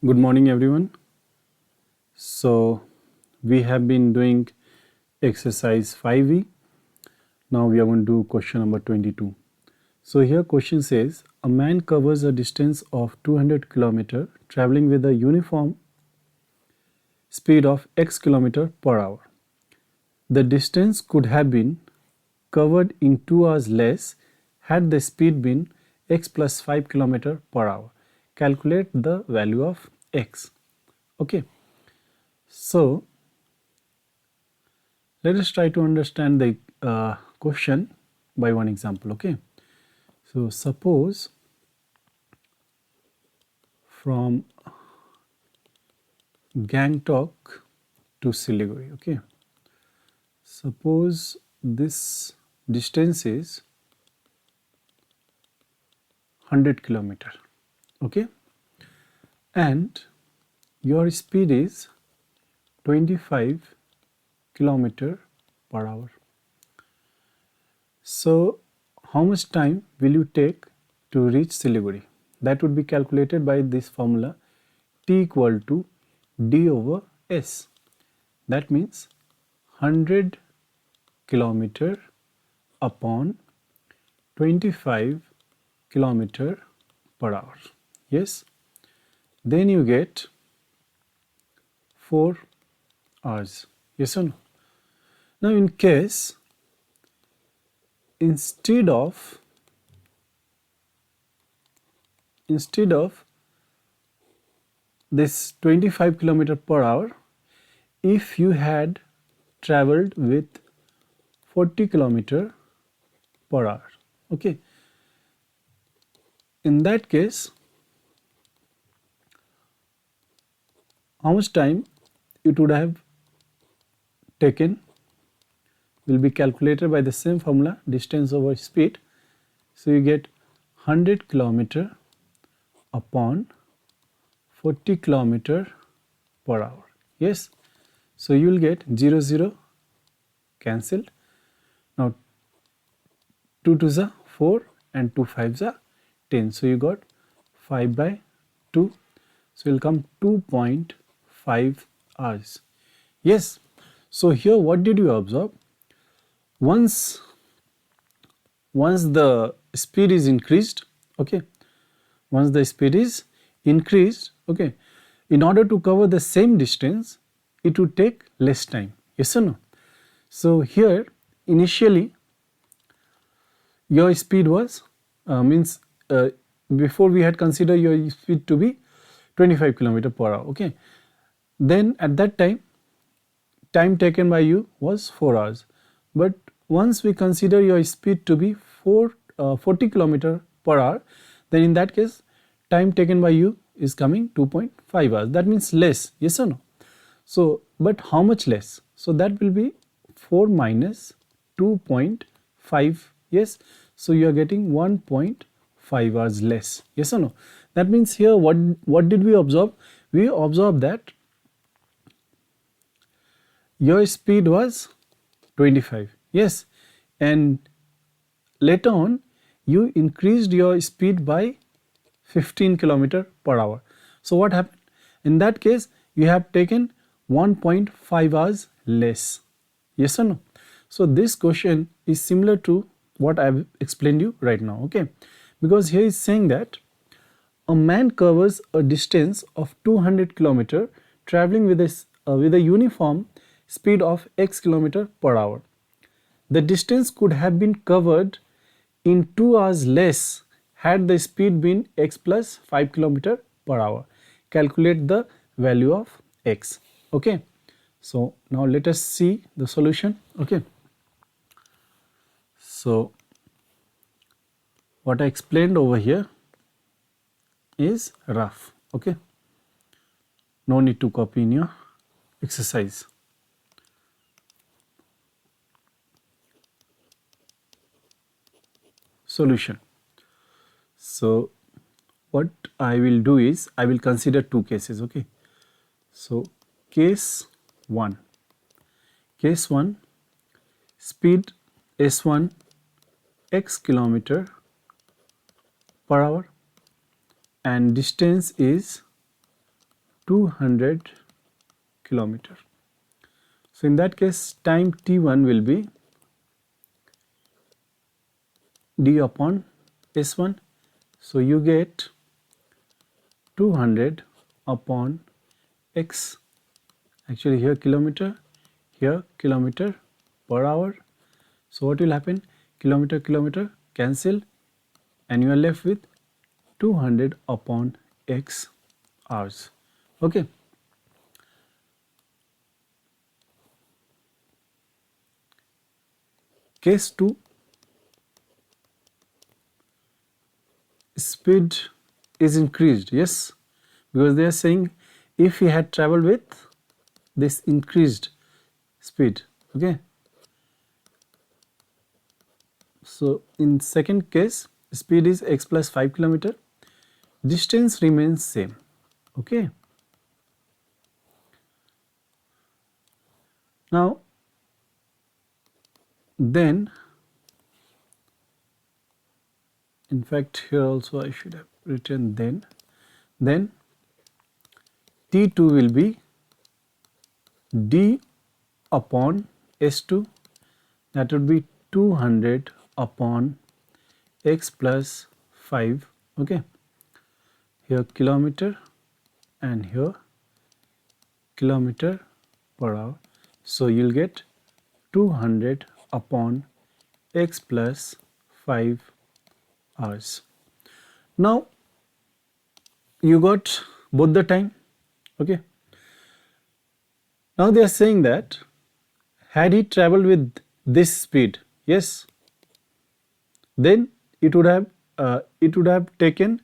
Good morning everyone. So we have been doing exercise 5e. Now we are going to do question number 22. So here question says a man covers a distance of 200 km traveling with a uniform speed of x km per hour. The distance could have been covered in 2 hours less had the speed been x plus 5 km per hour. Calculate the value of x. Okay. So let us try to understand the question by one example. Okay, so suppose from Gangtok to Siliguri. Okay, suppose this distance is 100 km. Okay, and your speed is 25 km per hour. So how much time will you take to reach Siliguri? That would be calculated by this formula T equal to D over S. That means 100 km upon 25 km per hour. Yes. Then you get 4 hours. Yes or no? Now in case instead of this 25 km per hour, if you had traveled with 40 km per hour, okay, in that case how much time it would have taken will be calculated by the same formula, distance over speed. So you get 100 km upon 40 km per hour. Yes, so you will get 0 0 cancelled. Now 2 2s are 4 and 2 5s are 10. So you got 5 by 2. So it will come 2.5 hours. Yes. So here what did you observe? Once the speed is increased, okay, once the speed is increased, okay, in order to cover the same distance, it would take less time. Yes or no? So here initially your speed was before we had considered your speed to be 25 km per hour. Okay, then at that time taken by you was 4 hours, but once we consider your speed to be 40 km per hour, then in that case time taken by you is coming 2.5 hours. That means less. Yes or no? So but how much less? So that will be 4 minus 2.5. Yes, so you are getting 1.5 hours less. Yes or no? That means here what did we observe? We observed that your speed was 25. Yes, and later on you increased your speed by 15 km per hour. So what happened? In that case you have taken 1.5 hours less. Yes or no? So this question is similar to what I have explained you right now. Okay, because here is saying that a man covers a distance of 200 km traveling with a uniform speed of x km per hour. The distance could have been covered in 2 hours less had the speed been x plus 5 km per hour. Calculate the value of x. Okay, so now let us see the solution. Okay, so what I explained over here is rough. Okay, no need to copy in your exercise. Solution. So what I will do is I will consider two cases. Okay, so case 1, speed s1 x km per hour and distance is 200 kilometer. So in that case, time t1 will be d upon s1. So you get 200 upon x, actually here kilometer, here kilometer per hour. So what will happen? Kilometer kilometer cancel, and you are left with 200 upon x hours. Okay. Case 2, speed is increased. Yes, because they are saying if he had traveled with this increased speed. Okay. So in second case, speed is x plus 5 kilometer, distance remains same. Okay. Now then, in fact here also I should have written then T2 will be d upon S2, that would be 200 upon x plus 5. Okay, here kilometer and here kilometer per hour. So you'll get 200 upon x plus 5 hours. Now you got both the time. Okay. Now they are saying that had he traveled with this speed, yes, then it would have taken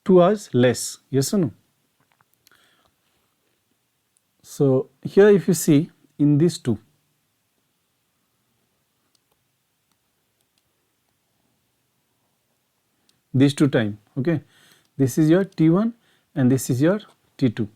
2 hours less. Yes or no? So here if you see in these two, time, okay, this is your T1 and this is your T2.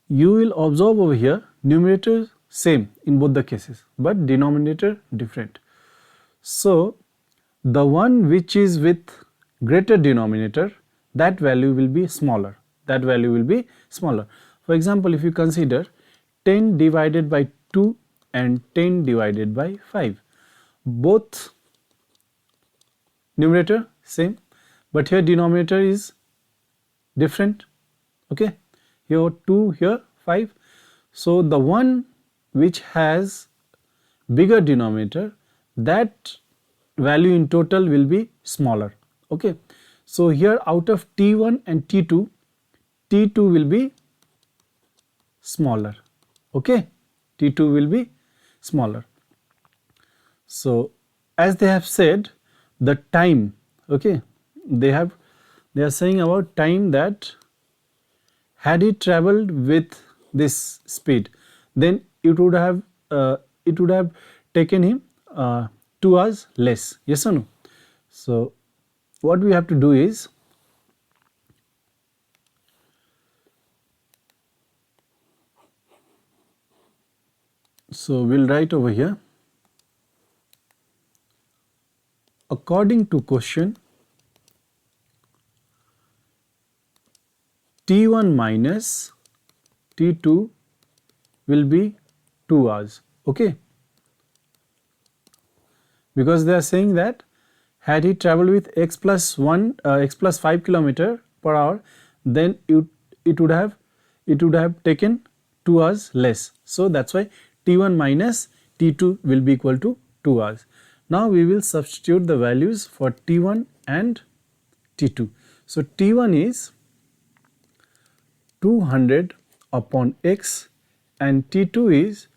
You will observe over here numerator same in both the cases, but denominator different. So the one which is with greater denominator, that value will be smaller. That value will be smaller. For example, if you consider 10 divided by 2 and 10 divided by 5, both numerator same, but here denominator is different. Okay, here 2, here 5. So the one which has bigger denominator, that value in total will be smaller. Okay, so here out of T1 and T2, T2 will be smaller. Okay, T2 will be smaller. So as they have said, the time, okay, they are saying about time that had he traveled with this speed, then it would have taken him 2 hours less. Yes or no? So what we have to do is, so we'll write over here, according to question, T1 minus T2 will be 2 hours. Okay, because they are saying that had he traveled with x plus 5 kilometer per hour, then it would have taken 2 hours less. So that's why T1 minus T2 will be equal to 2 hours. Now we will substitute the values for T1 and T2. So T1 is 200 upon x and T2 is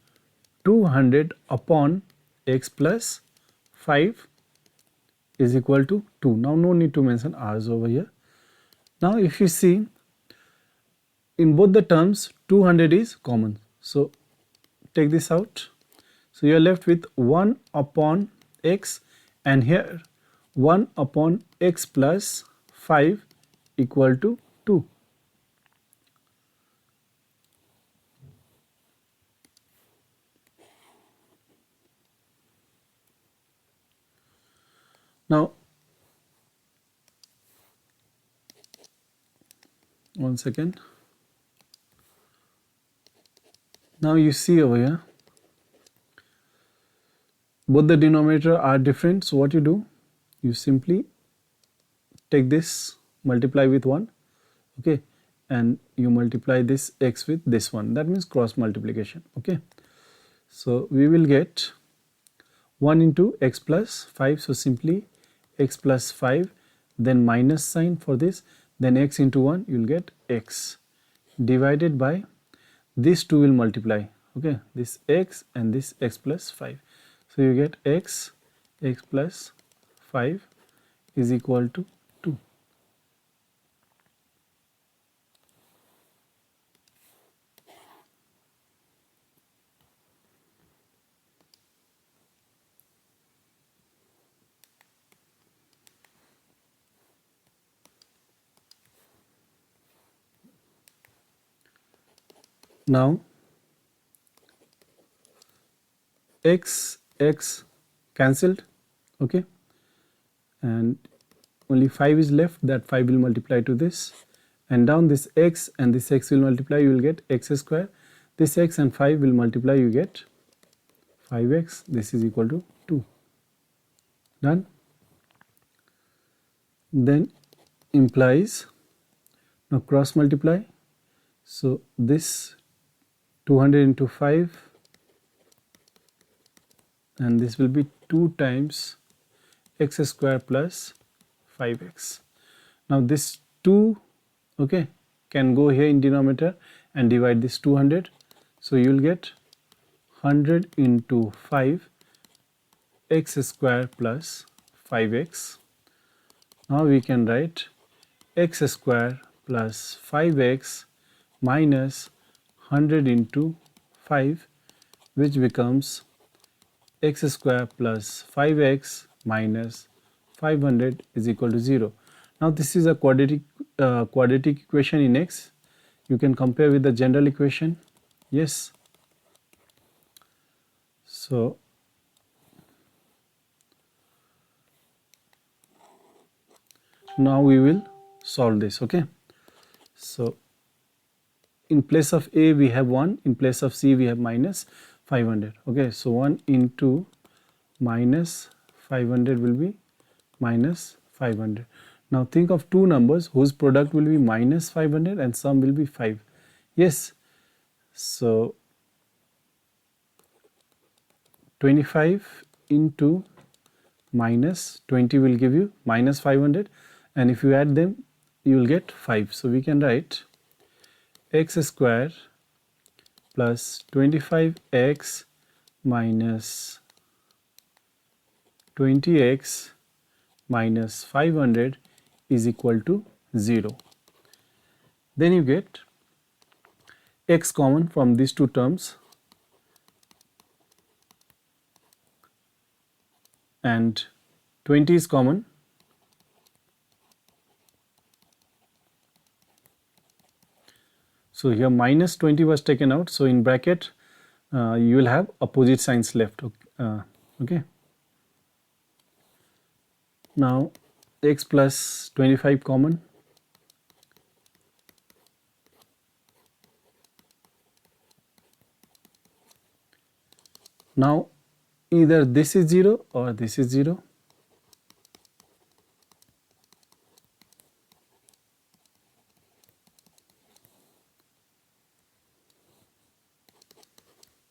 200 upon x plus 5 is equal to 2. Now no need to mention hours over here. Now if you see, in both the terms 200 is common. So take this out. So you are left with 1 upon x, and here 1 upon x plus 5 equal to 2. Now, one second. Now you see over here, both the denominator are different, so what you do, you simply take this, multiply with 1, okay, and you multiply this x with this one, that means cross multiplication, okay. So we will get 1 into x plus 5, so simply x plus 5, then minus sign for this, then x into 1, you will get x divided by these two will multiply, okay, this x and this x plus 5. So you get x plus 5 is equal to 2. Now x cancelled, okay, and only 5 is left, that 5 will multiply to this, and down this x and this x will multiply, you will get x square, this x and 5 will multiply, you get 5x, this is equal to 2. Done. Then implies, now cross multiply, so this 200 into 5 and this will be 2 times x square plus 5x. Now this 2, okay, can go here in denominator and divide this 200, so you will get 100 into 5 x square plus 5x. Now we can write x square plus 5x minus 100 into 5, which becomes x square plus 5x minus 500 is equal to 0. Now this is a quadratic equation in x. You can compare with the general equation. Yes. So now we will solve this, okay. So in place of a we have 1, in place of c we have minus 500, okay. So 1 into minus 500 will be minus 500. Now think of two numbers whose product will be minus 500 and sum will be 5. Yes. So 25 into minus 20 will give you minus 500, and if you add them you will get 5. So we can write x square plus 25x minus 20x minus 500 is equal to 0. Then you get x common from these two terms, and 20 is common, so here minus 20 was taken out, so in bracket you will have opposite signs left, okay. Now x plus 25 common, now either this is 0 or this is 0.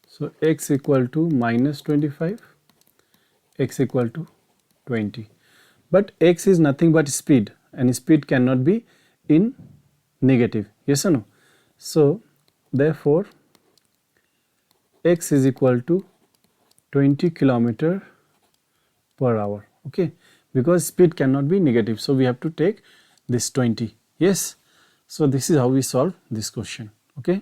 So x equal to minus 25, x equal to 20. But x is nothing but speed, and speed cannot be in negative, yes or no? So therefore x is equal to 20 kilometer per hour, okay, because speed cannot be negative, so we have to take this 20. Yes. So this is how we solve this question, okay.